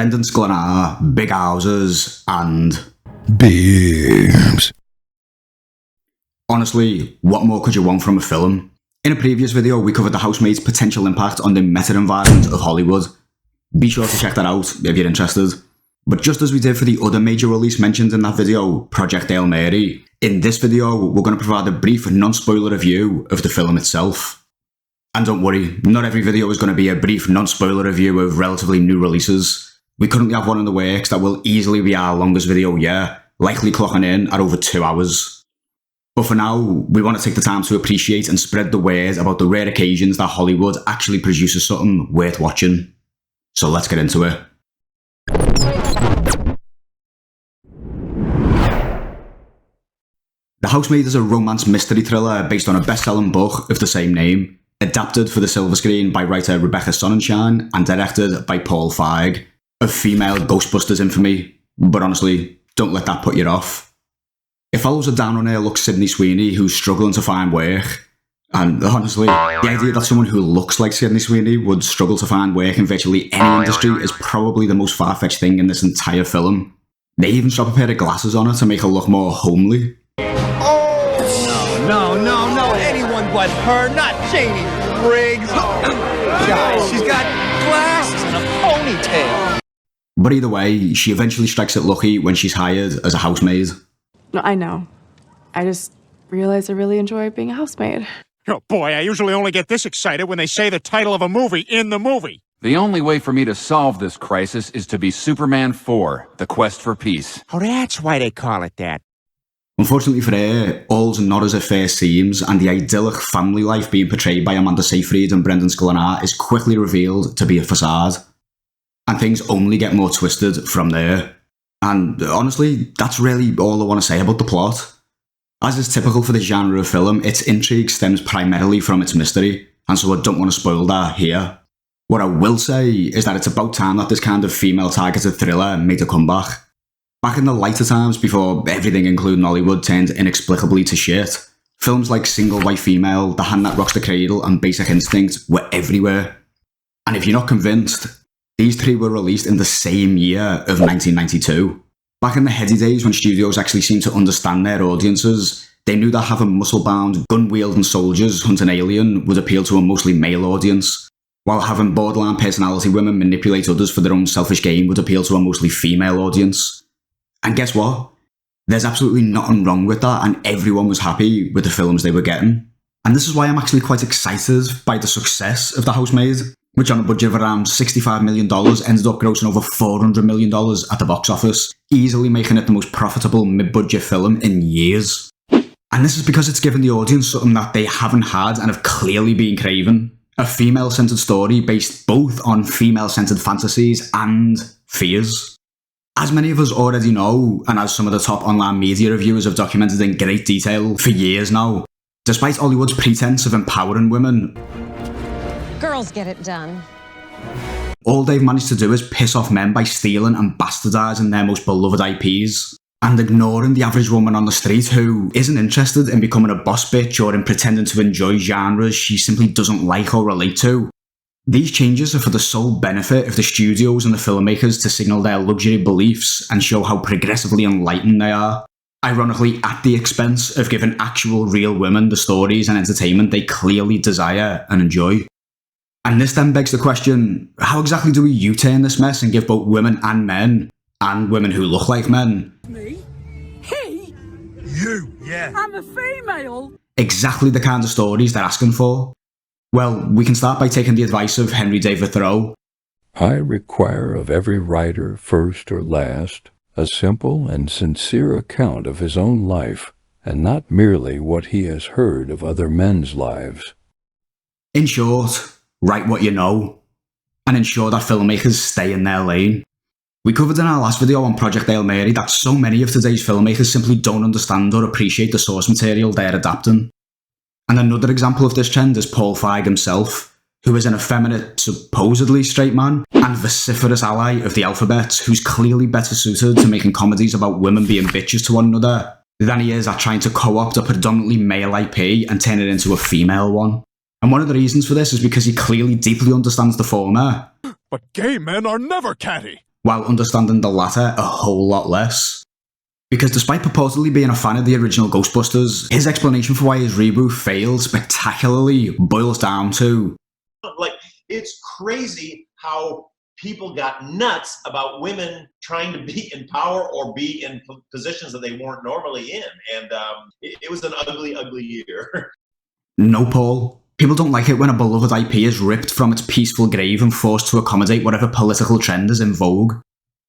Brendan Sklenar, big houses, and beams. Honestly, what more could you want from a film? In a previous video, we covered The Housemaid's potential impact on the meta-environment of Hollywood. Be sure to check that out if you're interested. But just as we did for the other major release mentioned in that video, Project Hail Mary, in this video, we're going to provide a brief non-spoiler review of the film itself. And don't worry, not every video is going to be a brief non-spoiler review of relatively new releases. We currently have one in the works that will easily be our longest video yet, likely clocking in at over 2 hours. But for now, we want to take the time to appreciate and spread the word about the rare occasions that Hollywood actually produces something worth watching. So let's get into it. The Housemaid is a romance mystery thriller based on a best-selling book of the same name, adapted for the silver screen by writer Rebecca Sonnenschein and directed by Paul Feig, of female Ghostbusters infamy, but honestly, don't let that put you off. It follows a down-on-her-luck Sydney Sweeney who's struggling to find work, and honestly, the idea that someone who looks like Sydney Sweeney would struggle to find work in virtually any industry is probably the most far-fetched thing in this entire film. They even strap a pair of glasses on her to make her look more homely. No, anyone but her, not Janie Briggs. Guys, she's got glasses and a ponytail. But either way, she eventually strikes it lucky when she's hired as a housemaid. No, I know. I just realized I really enjoy being a housemaid. Oh boy, I usually only get this excited when they say the title of a movie in the movie. The only way for me to solve this crisis is to be Superman 4, The Quest for Peace. Oh, that's why they call it that. Unfortunately for her, all's not as it first seems, and the idyllic family life being portrayed by Amanda Seyfried and Brendan Sklenar is quickly revealed to be a facade. And things only get more twisted from there. And honestly, that's really all I want to say about the plot. As is typical for the genre of film, its intrigue stems primarily from its mystery, and so I don't want to spoil that here. What I will say is that it's about time that this kind of female-targeted thriller made a comeback. Back in the lighter times, before everything including Hollywood turned inexplicably to shit, films like Single White Female, The Hand That Rocks the Cradle, and Basic Instinct were everywhere. And if you're not convinced, these three were released in the same year of 1992. Back in the heady days when studios actually seemed to understand their audiences, they knew that having muscle-bound, gun-wielding soldiers hunt an alien would appeal to a mostly male audience, while having borderline personality women manipulate others for their own selfish gain would appeal to a mostly female audience. And guess what? There's absolutely nothing wrong with that, and everyone was happy with the films they were getting. And this is why I'm actually quite excited by the success of The Housemaid, which on a budget of around $65 million ended up grossing over $400 million at the box office, easily making it the most profitable mid-budget film in years. And this is because it's given the audience something that they haven't had and have clearly been craving. A female-centered story based both on female-centered fantasies and fears. As many of us already know, and as some of the top online media reviewers have documented in great detail for years now, despite Hollywood's pretense of empowering women, girls get it done. All they've managed to do is piss off men by stealing and bastardising their most beloved IPs, and ignoring the average woman on the street who isn't interested in becoming a boss bitch or in pretending to enjoy genres she simply doesn't like or relate to. These changes are for the sole benefit of the studios and the filmmakers to signal their luxury beliefs and show how progressively enlightened they are, ironically at the expense of giving actual real women the stories and entertainment they clearly desire and enjoy. And this then begs the question, how exactly do we U-turn this mess and give both women and women who look like men, Me? He? You, yeah. I'm a female? exactly the kind of stories they're asking for? Well, we can start by taking the advice of Henry David Thoreau. I require of every writer, first or last, a simple and sincere account of his own life, and not merely what he has heard of other men's lives. In short, write what you know, and ensure that filmmakers stay in their lane. We covered in our last video on Project Hail Mary that so many of today's filmmakers simply don't understand or appreciate the source material they're adapting. And another example of this trend is Paul Feig himself, who is an effeminate, supposedly straight man, and vociferous ally of the alphabet, who's clearly better suited to making comedies about women being bitches to one another than he is at trying to co-opt a predominantly male IP and turn it into a female one. And one of the reasons for this is because he clearly deeply understands the former. But gay men are never catty. while understanding the latter a whole lot less. Because despite purportedly being a fan of the original Ghostbusters, his explanation for why his reboot failed spectacularly boils down to, like, it's crazy how people got nuts about women trying to be in power or be in positions that they weren't normally in. And it was an ugly, ugly year. No, Paul. People don't like it when a beloved IP is ripped from its peaceful grave and forced to accommodate whatever political trend is in vogue.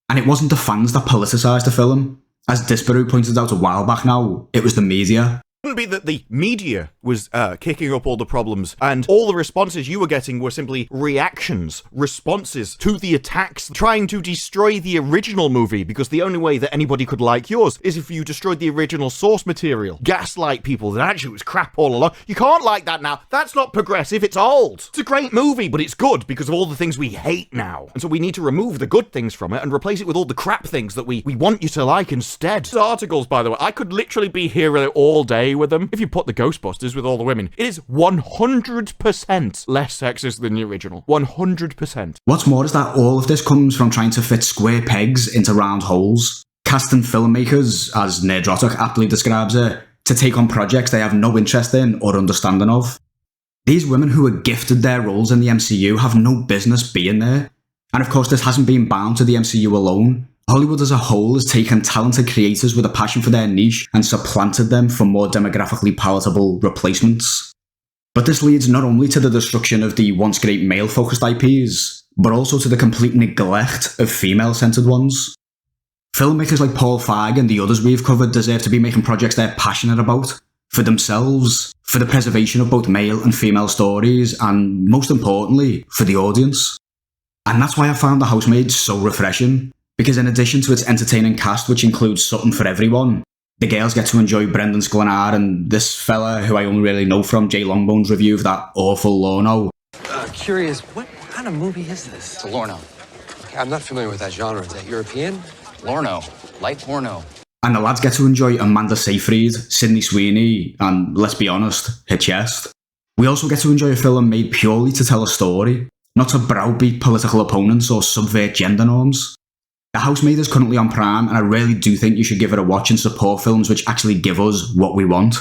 And it wasn't the fans that politicised the film. As Disparu pointed out a while back now, it was the media. It wouldn't be that the media was kicking up all the problems and all the responses you were getting were simply responses to the attacks, trying to destroy the original movie, because the only way that anybody could like yours is if you destroyed the original source material. Gaslight people that actually it was crap all along. You can't like that now. That's not progressive, it's old. It's a great movie, but it's good because of all the things we hate now. And so we need to remove the good things from it and replace it with all the crap things that we want you to like instead. These articles, by the way, I could literally be here all day with them. If you put the Ghostbusters with all the women, it is 100% less sexist than the original. 100%. What's more is that all of this comes from trying to fit square pegs into round holes, casting filmmakers, as Nerdrotic aptly describes it, to take on projects they have no interest in or understanding of. These women who are gifted their roles in the MCU have no business being there. And of course, this hasn't been bound to the MCU alone. Hollywood as a whole has taken talented creators with a passion for their niche and supplanted them for more demographically palatable replacements. But this leads not only to the destruction of the once great male-focused IPs, but also to the complete neglect of female-centered ones. Filmmakers like Paul Feig and the others we've covered deserve to be making projects they're passionate about, for themselves, for the preservation of both male and female stories, and most importantly, for the audience. And that's why I found The Housemaid so refreshing. Because in addition to its entertaining cast, which includes something for everyone, the girls get to enjoy Brendan Sklenar and this fella who I only really know from Jay Longbone's review of that awful Lorno. Curious, what kind of movie is this? It's a Lorno. Okay, I'm not familiar with that genre. Is that European? Lorno. Light porno. And the lads get to enjoy Amanda Seyfried, Sydney Sweeney, and, let's be honest, her chest. We also get to enjoy a film made purely to tell a story, not to browbeat political opponents or subvert gender norms. The Housemaid is currently on Prime, and I really do think you should give it a watch and support films which actually give us what we want.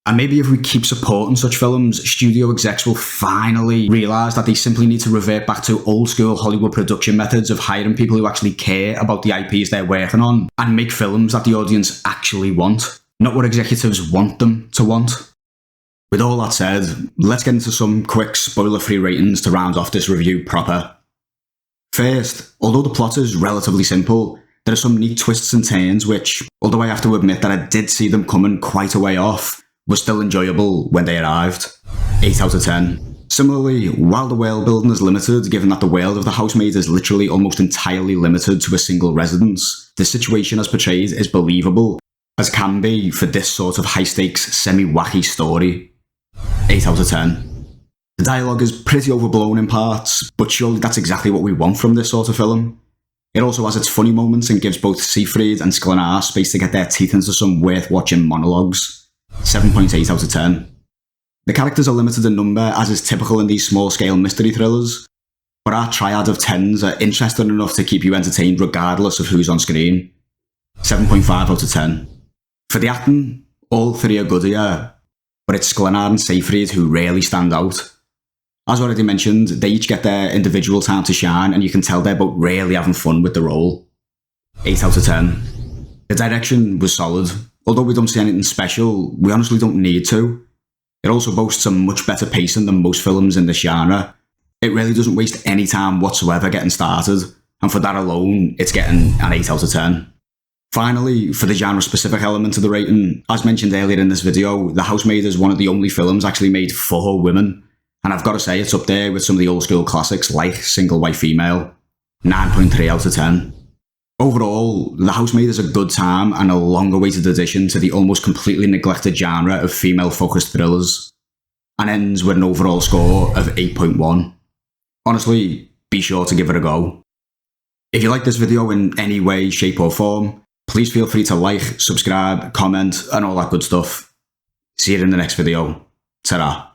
And maybe if we keep supporting such films, studio execs will finally realise that they simply need to revert back to old school Hollywood production methods of hiring people who actually care about the IPs they're working on, and make films that the audience actually want, not what executives want them to want. With all that said, let's get into some quick spoiler-free ratings to round off this review proper. First, although the plot is relatively simple, there are some neat twists and turns which, although I have to admit that I did see them coming quite a way off, were still enjoyable when they arrived. 8 out of 10. Similarly, while the world building is limited, given that the world of The Housemaid is literally almost entirely limited to a single residence, the situation as portrayed is believable, as can be for this sort of high-stakes, semi-wacky story. 8 out of 10. The dialogue is pretty overblown in parts, but surely that's exactly what we want from this sort of film. It also has its funny moments and gives both Seyfried and Sklenar space to get their teeth into some worth-watching monologues. 7.8 out of 10. The characters are limited in number, as is typical in these small-scale mystery thrillers, but our triad of 10s are interesting enough to keep you entertained regardless of who's on screen. 7.5 out of 10. For the acting, all three are good here, but it's Sklenar and Seyfried who really stand out. As already mentioned, they each get their individual time to shine, and you can tell they're both really having fun with the role. 8 out of 10. The direction was solid. Although we don't see anything special, we honestly don't need to. It also boasts a much better pacing than most films in this genre. It really doesn't waste any time whatsoever getting started, and for that alone, it's getting an 8 out of 10. Finally, for the genre-specific element of the rating, as mentioned earlier in this video, The Housemaid is one of the only films actually made for women. And I've got to say, it's up there with some of the old school classics like Single White Female. 9.3 out of 10. Overall, The Housemaid is a good time and a long-awaited addition to the almost completely neglected genre of female-focused thrillers, and ends with an overall score of 8.1. Honestly, be sure to give it a go. If you like this video in any way, shape or form, please feel free to like, subscribe, comment, and all that good stuff. See you in the next video. Ta-ra.